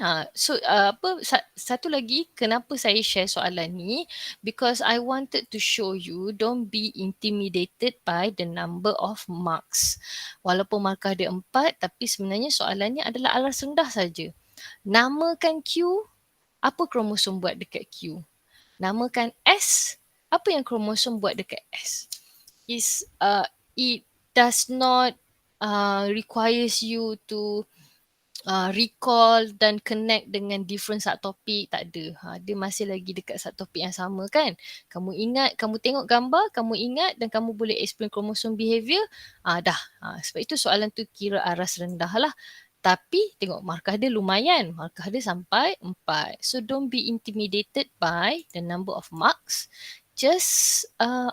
satu lagi kenapa saya share soalan ni, because I wanted to show you don't be intimidated by the number of marks. Walaupun markah dia 4 tapi sebenarnya soalannya adalah alas rendah saja. Namakan Q, apa kromosom buat dekat Q? Namakan S, apa yang kromosom buat dekat S? It does not requires you to recall dan connect dengan different subtopik, tak ada. Dia masih lagi dekat subtopik yang sama kan. Kamu ingat, kamu tengok gambar, kamu ingat dan kamu boleh explain chromosome behavior, dah. Sebab itu soalan tu kira aras rendah lah. Tapi tengok markah dia lumayan. Markah dia sampai 4. So don't be intimidated by the number of marks. Just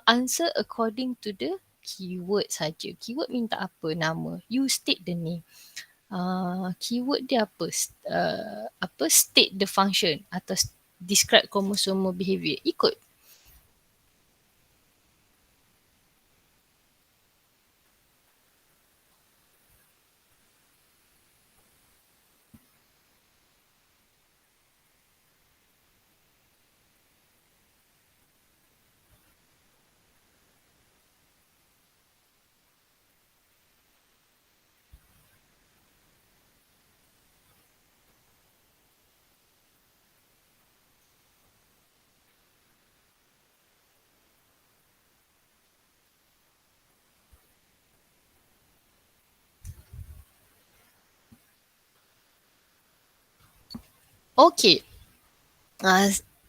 answer according to the keyword saja. Keyword minta apa? Nama. You state the name. Keyword dia apa? State the function atau describe chromosomal behavior. Ikut. Okay.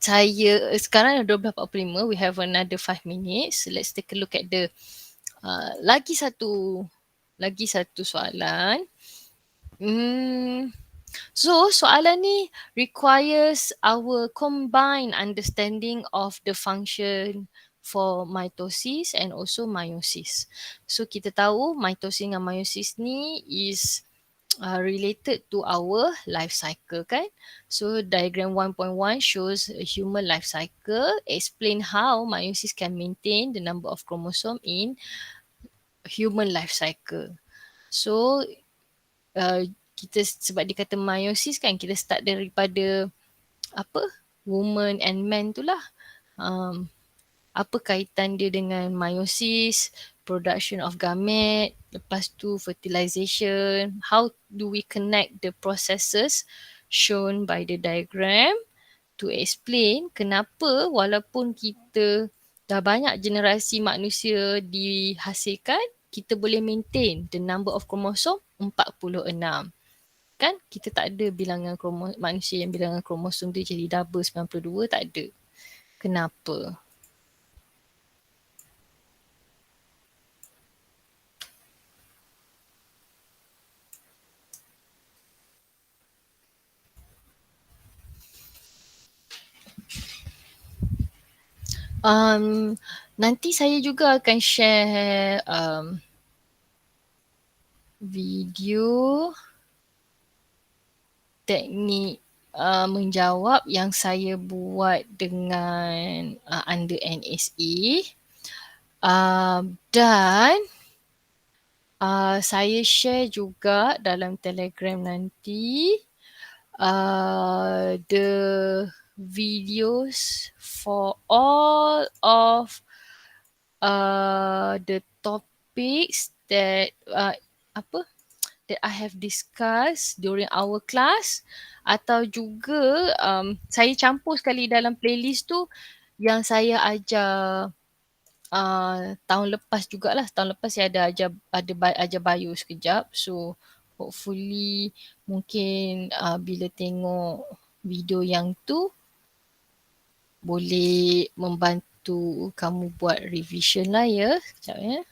Saya sekarang dah 12.45. We have another 5 minutes. Let's take a look at the lagi satu soalan. So soalan ni requires our combined understanding of the function for mitosis and also meiosis. So kita tahu mitosis dengan meiosis ni is related to our life cycle kan. So diagram 1.1 shows a human life cycle, explain how meiosis can maintain the number of chromosome in human life cycle. So kita sebab dia kata meiosis kan, kita start daripada woman and man tu lah. Apa kaitan dia dengan meiosis, production of gamete, lepas tu fertilization, how do we connect the processes shown by the diagram to explain kenapa walaupun kita dah banyak generasi manusia dihasilkan, kita boleh maintain the number of chromosome 46. Kan kita tak ada bilangan manusia yang bilangan kromosom dia jadi double 92, tak ada. Kenapa? Nanti saya juga akan share video teknik menjawab yang saya buat dengan under NSA. Dan saya share juga dalam Telegram nanti the videos for all of the topics that that I have discussed during our class, atau juga saya campur sekali dalam playlist tu yang saya ajar tahun lepas jugalah. Tahun lepas saya ada ajar bio sekejap. So hopefully mungkin bila tengok video yang tu boleh membantu kamu buat revision lah ya. Sekejap ya.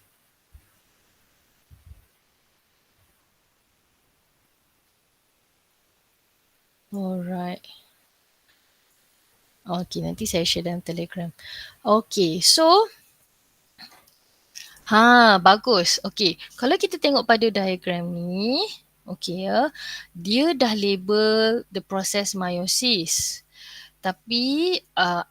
Alright. Okay, nanti saya share dalam Telegram. Okay, so bagus. Okay, kalau kita tengok pada diagram ni, okay ya, dia dah label the process meiosis. Tapi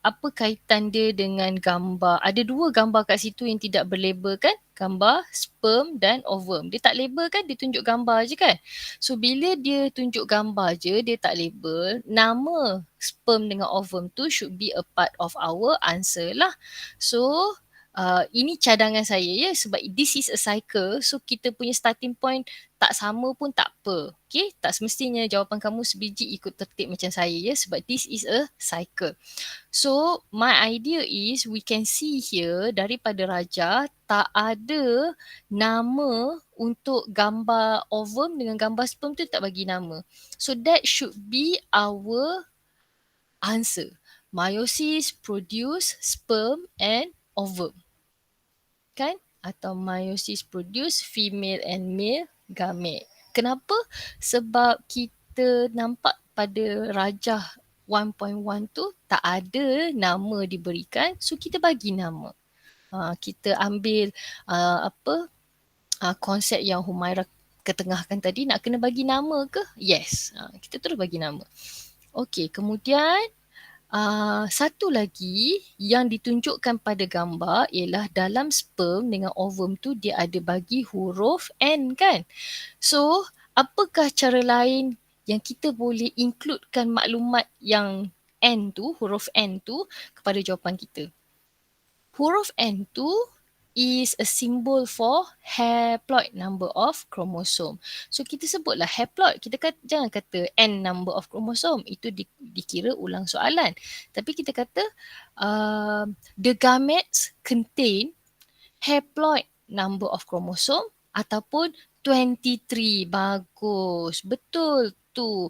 apa kaitan dia dengan gambar? Ada 2 gambar kat situ yang tidak berlabel kan? Gambar sperm dan ovum. Dia tak label kan? Dia tunjuk gambar je kan? So bila dia tunjuk gambar je, dia tak label, nama sperm dengan ovum tu should be a part of our answer lah. So ini cadangan saya ya, sebab this is a cycle, so kita punya starting point tak sama pun tak apa. Okay, tak semestinya jawapan kamu sebiji ikut tertib macam saya ya, sebab this is a cycle. So my idea is we can see here daripada Raja tak ada nama untuk gambar ovum dengan gambar sperm tu, tak bagi nama. So that should be our answer. Meiosis produce sperm and ovum. Kan? Atau meiosis produce female and male gamete. Kenapa? Sebab kita nampak pada rajah 1.1 tu tak ada nama diberikan, so kita bagi nama. Kita ambil konsep yang Humaira ketengahkan tadi, nak kena bagi nama ke? Yes, kita terus bagi nama. Okey, kemudian satu lagi yang ditunjukkan pada gambar ialah dalam sperm dengan ovum tu dia ada bagi huruf N kan. So, apakah cara lain yang kita boleh includekan maklumat yang N tu, huruf N tu kepada jawapan kita? Huruf N tu is a symbol for haploid number of chromosome. So kita sebutlah haploid. Kita jangan kata N number of chromosome. Itu dikira ulang soalan. Tapi kita kata the gametes contain haploid number of chromosome ataupun 23. Bagus. Betul tu.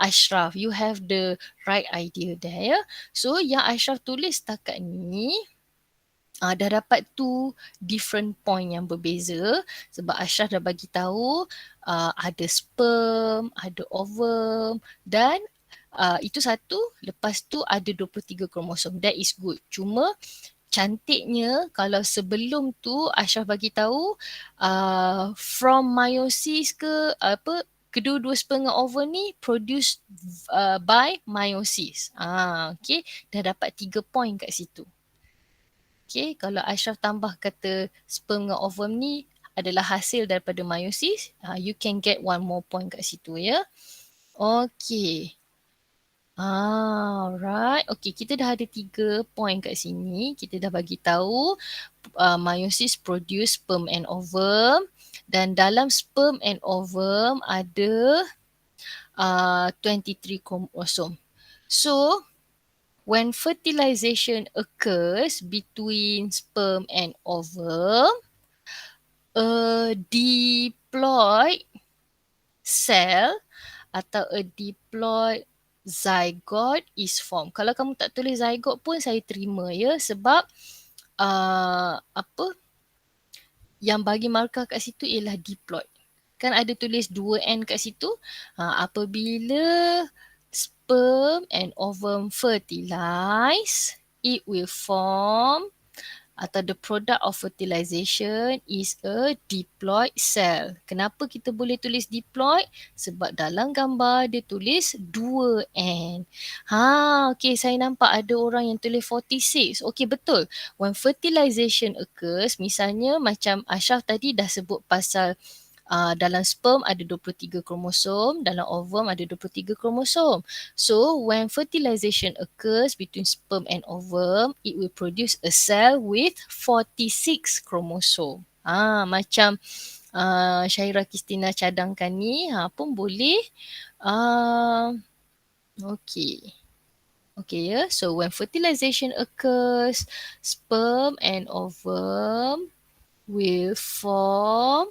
Ashraf, you have the right idea there ya. So yang Ashraf tulis setakat ni dah dapat two different point yang berbeza, sebab Ashraf dah bagi tahu ada sperm, ada ovum dan itu satu, lepas tu ada 23 kromosom. That is good. Cuma cantiknya kalau sebelum tu Ashraf bagi tahu from meiosis ke apa, kedua-dua sperm dengan ovum ni produced by meiosis. Okay, dah dapat 3 point kat situ. Okay, kalau Ashraf tambah kata sperm dengan ovum ni adalah hasil daripada meiosis, you can get one more point kat situ ya. Okay. Alright. Okay, kita dah ada 3 point kat sini. Kita dah bagi tahu meiosis produce sperm and ovum, dan dalam sperm and ovum ada 23 kromosom. So, when fertilization occurs between sperm and ovum, a diploid cell atau a diploid zygote is formed. Kalau kamu tak tulis zygote pun saya terima ya, sebab yang bagi markah kat situ ialah diploid. Kan ada tulis 2N kat situ. Apabila sperm and ovum fertilize, it will form atau the product of fertilization is a diploid cell. Kenapa kita boleh tulis diploid? Sebab dalam gambar dia tulis 2N. Okay, saya nampak ada orang yang tulis 46. Okay, betul. When fertilization occurs, misalnya macam Ashraf tadi dah sebut pasal dalam sperm ada 23 kromosom, dalam ovum ada 23 kromosom. So, when fertilization occurs between sperm and ovum, it will produce a cell with 46 kromosom. Macam Syairah Kristina cadangkan ni, pun boleh. Okay. Okay ya, so when fertilization occurs, sperm and ovum will form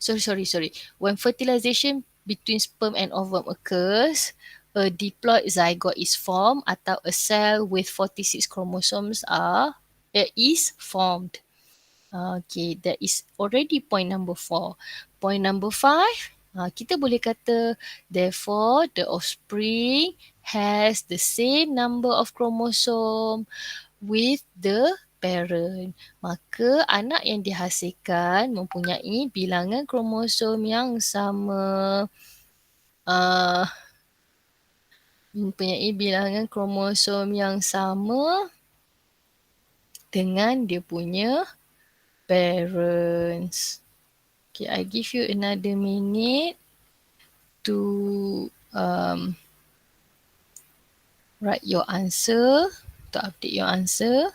Sorry. When fertilization between sperm and ovum occurs, a diploid zygote is formed atau a cell with 46 chromosomes is formed. Okay, that is already point number 4. Point number 5, kita boleh kata therefore the offspring has the same number of chromosome with the parent. Maka anak yang dihasilkan mempunyai bilangan kromosom yang sama. Mempunyai bilangan kromosom yang sama dengan dia punya parents. Okay, I give you another minute to write your answer, to update your answer.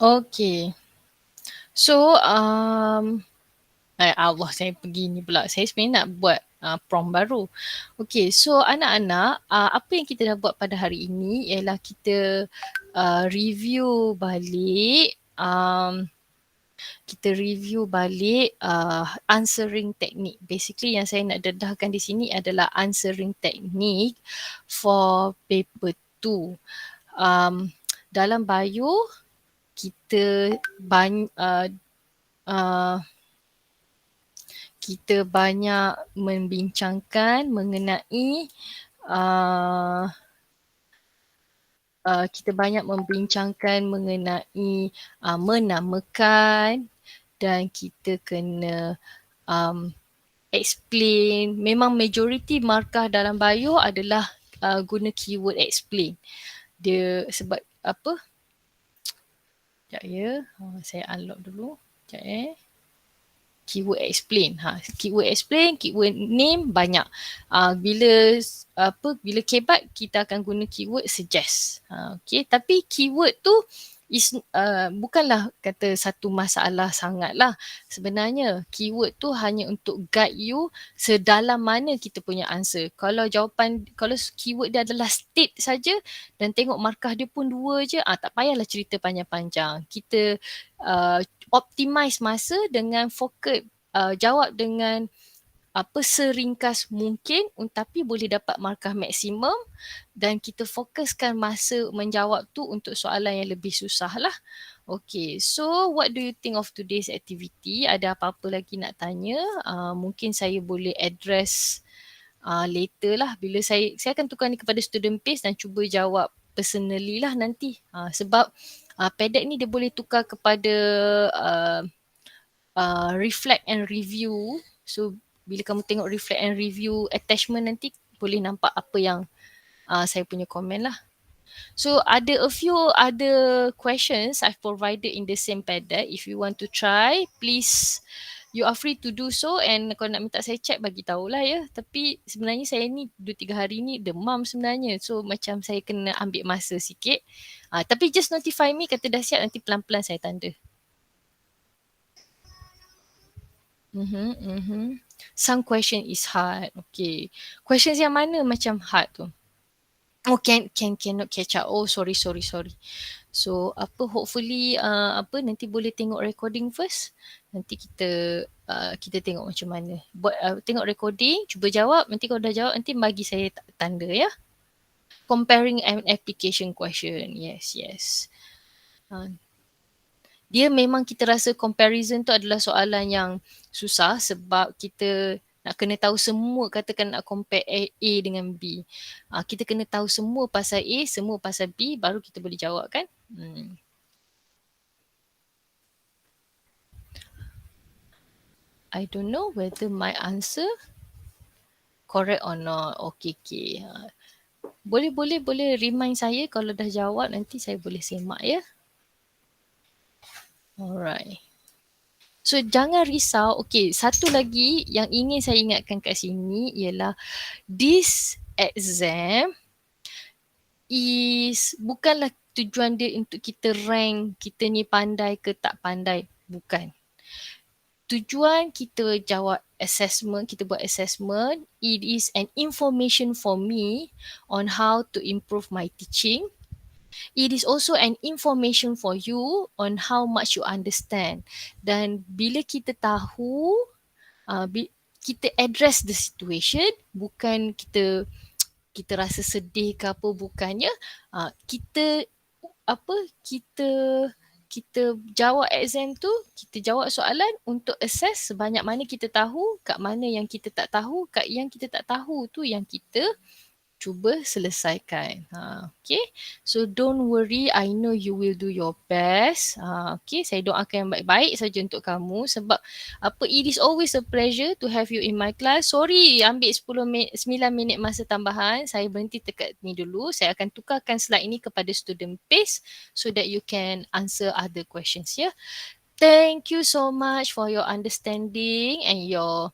Okay. So, Allah, saya pergi ni pula. Saya sebenarnya nak buat prompt baru. Okay, so anak-anak, apa yang kita dah buat pada hari ini ialah kita review balik answering technique. Basically yang saya nak dedahkan di sini adalah answering technique for paper 2. Dalam bio kita banyak membincangkan mengenai menamakan, dan kita kena explain. Memang majoriti markah dalam bio adalah guna keyword explain. Dia sebab apa? Sekejap ya. Saya unlock dulu. Sekejap keyword explain. Keyword explain, keyword name banyak. Bila kebat kita akan guna keyword suggest. Okay, tapi keyword tu bukanlah kata satu masalah sangatlah. Sebenarnya keyword tu hanya untuk guide you sedalam mana kita punya answer. Kalau keyword dia adalah state saja dan tengok markah dia pun 2 je, tak payahlah cerita panjang-panjang. Kita optimize masa dengan fokus jawab dengan seringkas mungkin, tapi boleh dapat markah maksimum, dan kita fokuskan masa menjawab tu untuk soalan yang lebih susah lah. Okay, so what do you think of today's activity? Ada apa-apa lagi nak tanya? Mungkin saya boleh address later lah, bila saya akan tukar ni kepada student pace dan cuba jawab personally lah nanti. Sebab PDF ni dia boleh tukar kepada reflect and review. So bila kamu tengok reflect and review attachment nanti, boleh nampak apa yang saya punya komen lah. So ada a few other questions I've provided in the same PDF. If you want to try, please, you are free to do so. And kalau nak minta saya check, bagi tahulah ya. Tapi sebenarnya saya ni 2-3 hari ni demam sebenarnya. So macam saya kena ambil masa sikit. Tapi just notify me, kata dah siap, nanti pelan-pelan saya tanda. Some question is hard. Okay. Questions yang mana macam hard tu? Oh, cannot catch up. Oh, sorry. So, hopefully nanti boleh tengok recording first. Nanti kita tengok macam mana. Tengok recording, cuba jawab. Nanti kalau dah jawab, nanti bagi saya tanda ya. Comparing an application question. Yes. Dia memang kita rasa comparison tu adalah soalan yang susah sebab kita nak kena tahu semua, katakan nak compare A dengan B. Kita kena tahu semua pasal A, semua pasal B, baru kita boleh jawab kan. I don't know whether my answer correct or not. Okay. Boleh remind saya kalau dah jawab, nanti saya boleh semak ya. Alright. So jangan risau. Okay, satu lagi yang ingin saya ingatkan kat sini ialah this exam bukanlah tujuan dia untuk kita rank kita ni pandai ke tak pandai. Bukan. Tujuan kita jawab assessment, kita buat assessment, it is an information for me on how to improve my teaching. It is also an information for you on how much you understand. Dan bila kita tahu, kita address the situation, bukan kita rasa sedih ke apa, bukannya. Kita jawab exam tu, kita jawab soalan untuk assess sebanyak mana kita tahu, kat mana yang kita tak tahu, kat yang kita tak tahu tu yang kita cuba selesaikan. Okay. So don't worry, I know you will do your best. Okay, saya doakan yang baik-baik saja untuk kamu sebab it is always a pleasure to have you in my class. Sorry, ambil 9 minit masa tambahan. Saya berhenti dekat ni dulu. Saya akan tukarkan slide ini kepada student pace so that you can answer other questions ya. Thank you so much for your understanding and your